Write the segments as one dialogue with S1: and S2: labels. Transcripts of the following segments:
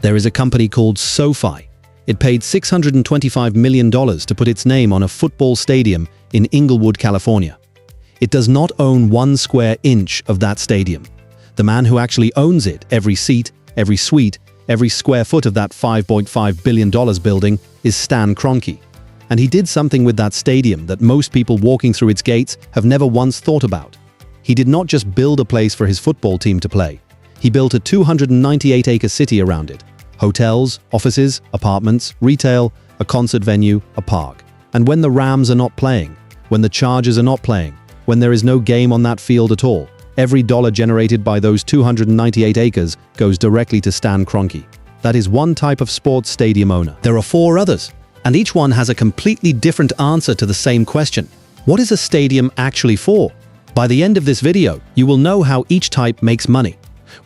S1: There is a company called SoFi. It paid $625 million to put its name on a football stadium in Inglewood, California. It does not own 1 square inch of that stadium. The man who actually owns it, every seat, every suite, every square foot of that $5.5 billion building, is Stan Kroenke. And he did something with that stadium that most people walking through its gates have never once thought about. He did not just build a place for his football team to play. He built a 298-acre city around it. Hotels, offices, apartments, retail, a concert venue, a park. And when the Rams are not playing, when the Chargers are not playing, when there is no game on that field at all, every dollar generated by those 298 acres goes directly to Stan Kroenke. That is one type of sports stadium owner. There are 4 others, and each one has a completely different answer to the same question. What is a stadium actually for? By the end of this video, you will know how each type makes money,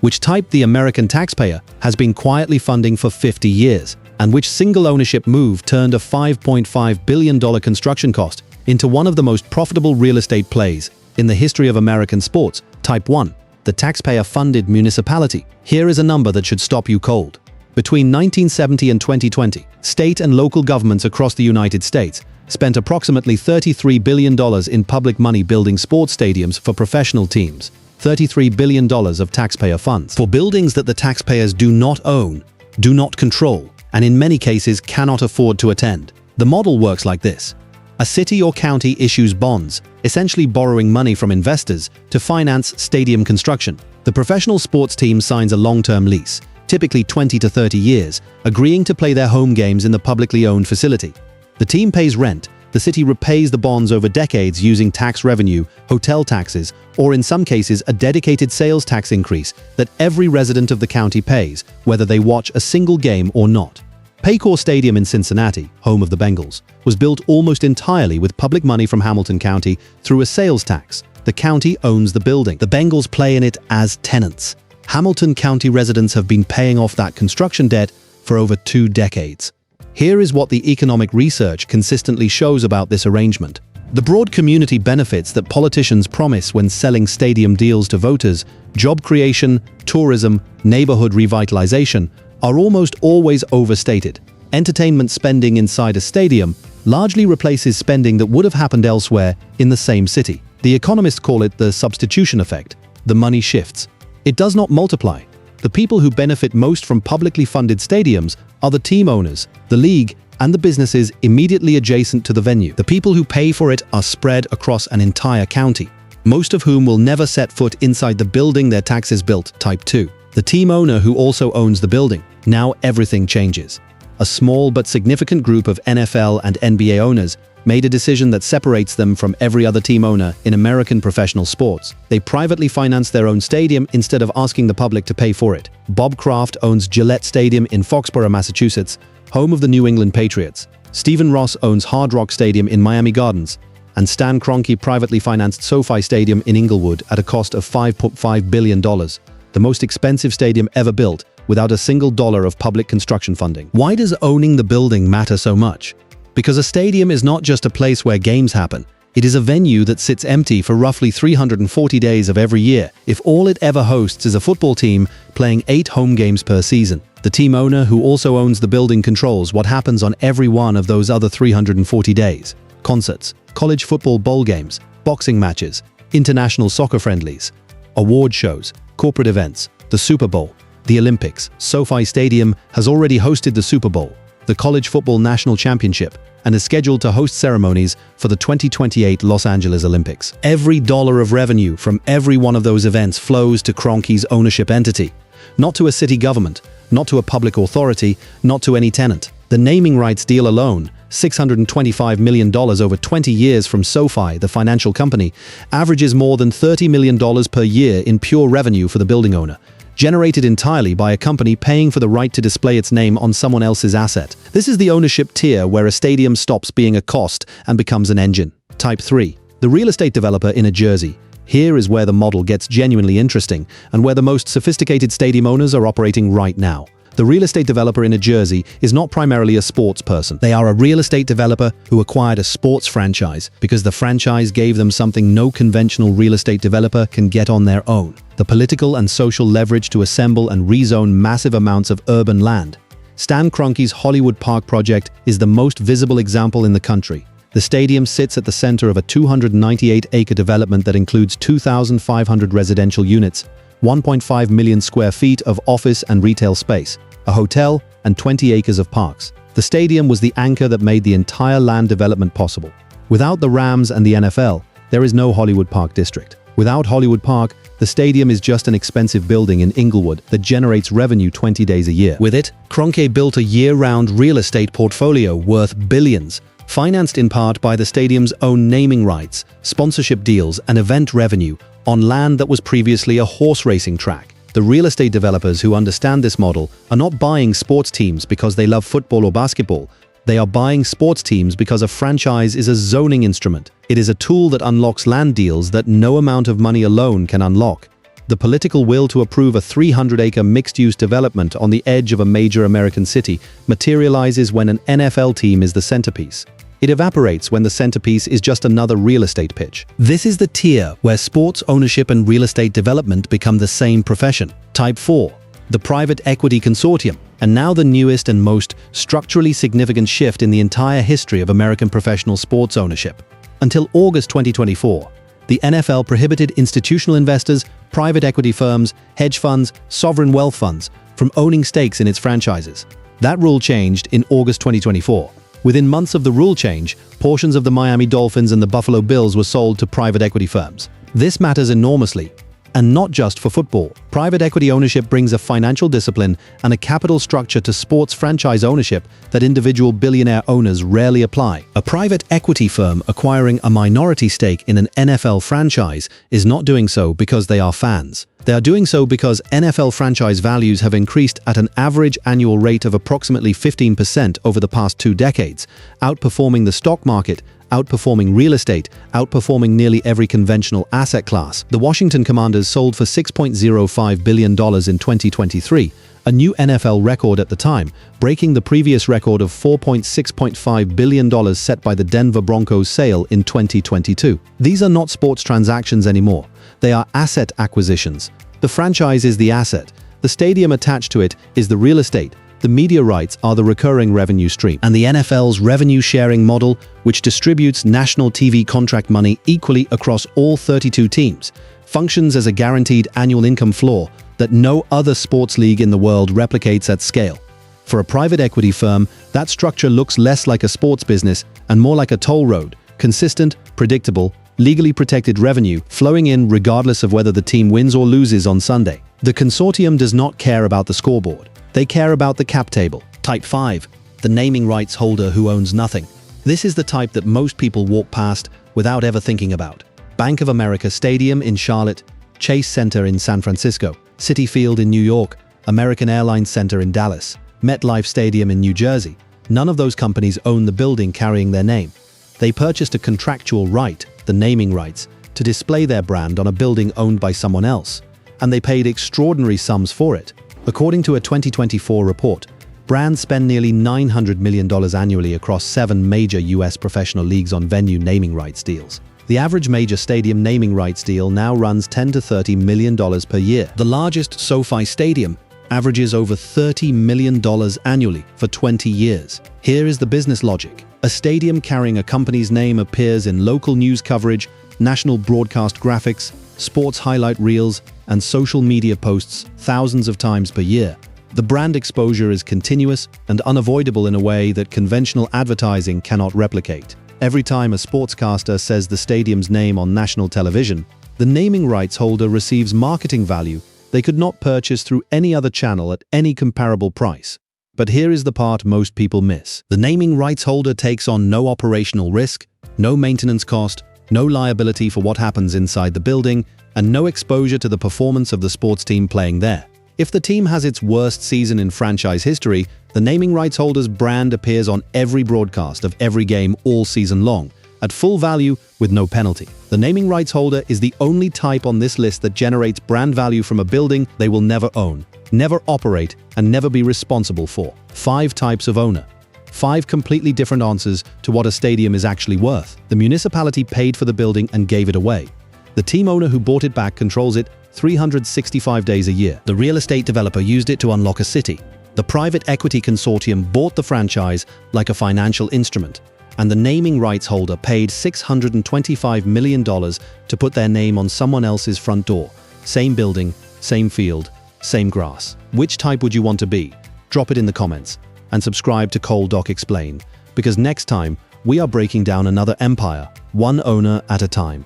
S1: which type the American taxpayer has been quietly funding for 50 years, and which single ownership move turned a $5.5 billion construction cost into one of the most profitable real estate plays in the history of American sports. Type 1, the taxpayer-funded municipality. Here is a number that should stop you cold. Between 1970 and 2020, state and local governments across the United States spent approximately $33 billion in public money building sports stadiums for professional teams. $33 billion of taxpayer funds for buildings that the taxpayers do not own, do not control, and in many cases cannot afford to attend. The model works like this. A city or county issues bonds, essentially borrowing money from investors to finance stadium construction. The professional sports team signs a long-term lease, typically 20 to 30 years, agreeing to play their home games in the publicly owned facility. The team pays rent. The city repays the bonds over decades using tax revenue, hotel taxes, or in some cases a dedicated sales tax increase that every resident of the county pays, whether they watch a single game or not. Paycor Stadium in Cincinnati, home of the Bengals, was built almost entirely with public money from Hamilton County through a sales tax. The county owns the building. The Bengals play in it as tenants. Hamilton County residents have been paying off that construction debt for over 2 decades. Here is what the economic research consistently shows about this arrangement. The broad community benefits that politicians promise when selling stadium deals to voters, job creation, tourism, neighborhood revitalization, are almost always overstated. Entertainment spending inside a stadium largely replaces spending that would have happened elsewhere in the same city. The economists call it the substitution effect. The money shifts. It does not multiply. The people who benefit most from publicly funded stadiums are the team owners, the league, and the businesses immediately adjacent to the venue. The people who pay for it are spread across an entire county, most of whom will never set foot inside the building their taxes built. Type 2. The team owner who also owns the building. Now everything changes. A small but significant group of NFL and NBA owners made a decision that separates them from every other team owner in American professional sports. They privately finance their own stadium instead of asking the public to pay for it. Bob Kraft owns Gillette Stadium in Foxborough, Massachusetts, home of the New England Patriots. Stephen Ross owns Hard Rock Stadium in Miami Gardens, and Stan Kroenke privately financed SoFi Stadium in Inglewood at a cost of $5.5 billion, the most expensive stadium ever built, without a single dollar of public construction funding. Why does owning the building matter so much? Because a stadium is not just a place where games happen. It is a venue that sits empty for roughly 340 days of every year, if all it ever hosts is a football team playing 8 home games per season. The team owner who also owns the building controls what happens on every one of those other 340 days. Concerts, college football bowl games, boxing matches, international soccer friendlies, award shows, corporate events, the Super Bowl, the Olympics. SoFi Stadium has already hosted the Super Bowl, the College Football National Championship, and is scheduled to host ceremonies for the 2028 Los Angeles Olympics. Every dollar of revenue from every one of those events flows to Kroenke's ownership entity, not to a city government, not to a public authority, not to any tenant. The naming rights deal alone, $625 million over 20 years from SoFi, the financial company, averages more than $30 million per year in pure revenue for the building owner, generated entirely by a company paying for the right to display its name on someone else's asset. This is the ownership tier where a stadium stops being a cost and becomes an engine. Type 3. The real estate developer in a Jersey. Here is where the model gets genuinely interesting and where the most sophisticated stadium owners are operating right now. The real estate developer in New Jersey is not primarily a sports person. They are a real estate developer who acquired a sports franchise because the franchise gave them something no conventional real estate developer can get on their own: the political and social leverage to assemble and rezone massive amounts of urban land. Stan Kroenke's Hollywood Park project is the most visible example in the country. The stadium sits at the center of a 298-acre development that includes 2,500 residential units, 1.5 million square feet of office and retail space, a hotel, and 20 acres of parks. The stadium was the anchor that made the entire land development possible. Without the Rams and the NFL, there is no Hollywood Park district. Without Hollywood Park, the stadium is just an expensive building in Inglewood that generates revenue 20 days a year. With it, Kroenke built a year-round real estate portfolio worth billions, financed in part by the stadium's own naming rights, sponsorship deals, and event revenue on land that was previously a horse racing track. The real estate developers who understand this model are not buying sports teams because they love football or basketball. They are buying sports teams because a franchise is a zoning instrument. It is a tool that unlocks land deals that no amount of money alone can unlock. The political will to approve a 300-acre mixed-use development on the edge of a major American city materializes when an NFL team is the centerpiece. It evaporates when the centerpiece is just another real estate pitch. This is the tier where sports ownership and real estate development become the same profession. Type 4. The private equity consortium, and now the newest and most structurally significant shift in the entire history of American professional sports ownership. Until August 2024, the NFL prohibited institutional investors, private equity firms, hedge funds, sovereign wealth funds from owning stakes in its franchises. That rule changed in August 2024. Within months of the rule change, portions of the Miami Dolphins and the Buffalo Bills were sold to private equity firms. This matters enormously, and not just for football. Private equity ownership brings a financial discipline and a capital structure to sports franchise ownership that individual billionaire owners rarely apply. A private equity firm acquiring a minority stake in an NFL franchise is not doing so because they are fans. They are doing so because NFL franchise values have increased at an average annual rate of approximately 15% over the past 2 decades, outperforming the stock market, outperforming real estate, outperforming nearly every conventional asset class. The Washington Commanders sold for $6.05 billion in 2023, a new NFL record at the time, breaking the previous record of $4.65 billion set by the Denver Broncos sale in 2022. These are not sports transactions anymore. They are asset acquisitions. The franchise is the asset. The stadium attached to it is the real estate. The media rights are the recurring revenue stream. And the NFL's revenue-sharing model, which distributes national TV contract money equally across all 32 teams, functions as a guaranteed annual income floor that no other sports league in the world replicates at scale. For a private equity firm, that structure looks less like a sports business and more like a toll road: consistent, predictable, legally protected revenue flowing in regardless of whether the team wins or loses on Sunday. The consortium does not care about the scoreboard. They care about the cap table. Type 5. The naming rights holder who owns nothing. This is the type that most people walk past without ever thinking about. Bank of America Stadium in Charlotte, Chase Center in San Francisco, Citi Field in New York, American Airlines Center in Dallas, MetLife Stadium in New Jersey. None of those companies own the building carrying their name. They purchased a contractual right, the naming rights, to display their brand on a building owned by someone else, and they paid extraordinary sums for it. According to a 2024 report, brands spend nearly $900 million annually across 7 major U.S. professional leagues on venue naming rights deals. The average major stadium naming rights deal now runs $10 to $30 million per year. The largest SoFi Stadium averages over $30 million annually for 20 years. Here is the business logic. A stadium carrying a company's name appears in local news coverage, national broadcast graphics, sports highlight reels, and social media posts thousands of times per year. The brand exposure is continuous and unavoidable in a way that conventional advertising cannot replicate. Every time a sportscaster says the stadium's name on national television, the naming rights holder receives marketing value they could not purchase through any other channel at any comparable price. But here is the part most people miss. The naming rights holder takes on no operational risk, no maintenance cost, no liability for what happens inside the building, and no exposure to the performance of the sports team playing there. If the team has its worst season in franchise history, the naming rights holder's brand appears on every broadcast of every game all season long, at full value with no penalty. The naming rights holder is the only type on this list that generates brand value from a building they will never own. never operate, and never be responsible for. 5 types of owner. 5 completely different answers to what a stadium is actually worth. The municipality paid for the building and gave it away. The team owner who bought it back controls it 365 days a year. The real estate developer used it to unlock a city. The private equity consortium bought the franchise like a financial instrument, and the naming rights holder paid $625 million to put their name on someone else's front door. Same building, same field, same grass. Which type would you want to be? Drop it in the comments. And subscribe to Cole Doc Explained, because next time we are breaking down another empire, one owner at a time.